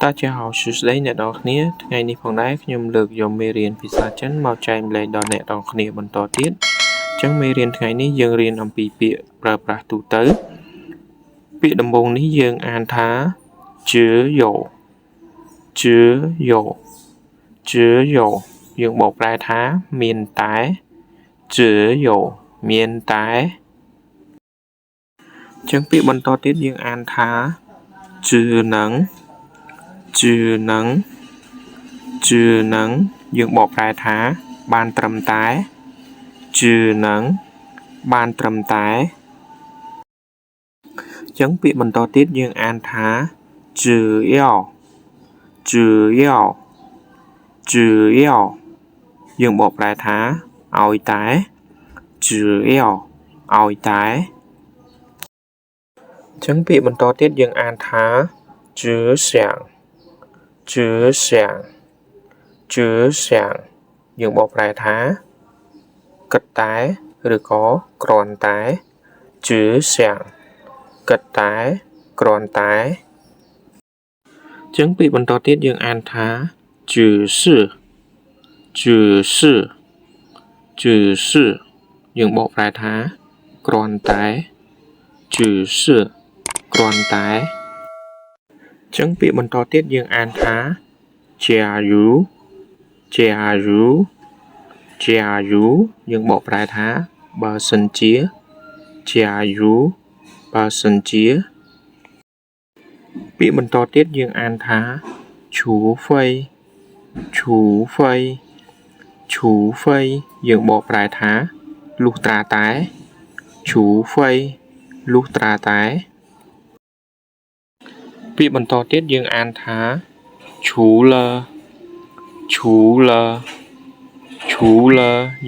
តាជាហៅសួស្តីអ្នកនរគ្នាថ្ងៃនេះផងដែរខ្ញុំលើកយកមេរៀនភាសាចិនមកចែកម្លែកដល់អ្នកនរគ្នាបន្តទៀតអញ្ចឹងមេរៀនថ្ងៃនេះយើងរៀនអំពីពាក្យប្រើប្រាស់ទូទៅពាក្យដំបូងនេះយើងអានថា只有យើងបកប្រែថាមានតែ只有មានតែអញ្ចឹងពាក្យបន្តទៀតយើងអានថា只能យើងបកប្រែថាបានត្រឹមតែ只能បានត្រឹមតែអញ្ចឹងពាក្យបន្តទៀតយើងអានថា只要យើងបកប្រែថាឲ្យតែ只要ឲ្យតែអញ្ចឹងពាក្យបន្តទៀតយើងអានថា只想យើងបកប្រែថាគិតតែឬក៏គ្រាន់តែ只想គិតតែគ្រាន់តែអញ្ចឹងពាក្យបន្តទៀតយើងអានថា只是យើងបកប្រែថាគ្រាន់តែ只是គ្រាន់តែអញ្ចឹងពាក្យបន្តទៀតយើងអានថា假如យើងបកប្រែថាបើសិនជា假如បើសិនជាពាក្យបន្តទៀតយើងអានថា除非យើងបកប្រែថាលុះត្រាតែ除非លុះត្រាតែពាក្យបន្តទៀតយើងអានថា除了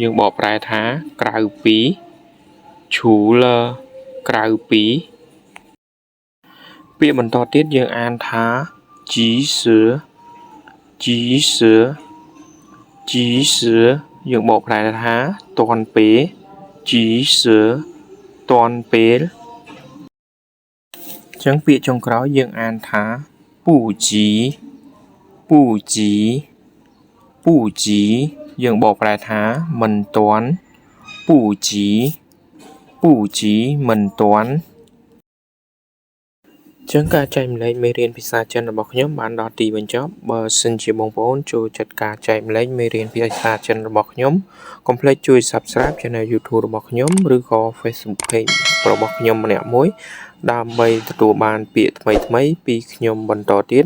យើងបកប្រែថាក្រៅពី除了ក្រៅពីពាក្យបន្តទៀតយើងអានថា即使យើងបកប្រែថាទាន់ពេល即使ទាន់ពេលអញ្ចឹងពាក្យចុងក្រោយយើងអានថា不急យើងបកប្រែថាមិនទាន់不急មិនទាន់អញ្ចឹងការចែកម្លែកមេរៀនភាសាចិនរបស់ខ្ញុំបានដល់ទីបញ្ចប់បើសិនជាបងប្អូនចូលចិត្តការចែកម្លែកមេរៀនភាសាចិនរបស់ខ្ញុំកុំភ្លេចជួយ Subscribe Channel YouTube របស់ខ្ញុំឬក៏ Facebook Page របស់ខ្ញុំម្នាក់មួយដើម្បីទទួលបានពាក្យថ្មីៗពីខ្ញុំបន្តទៀត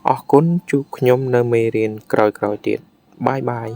អរគុណជួបខ្ញុំនៅមេរៀនក្រោយៗទៀតបាយ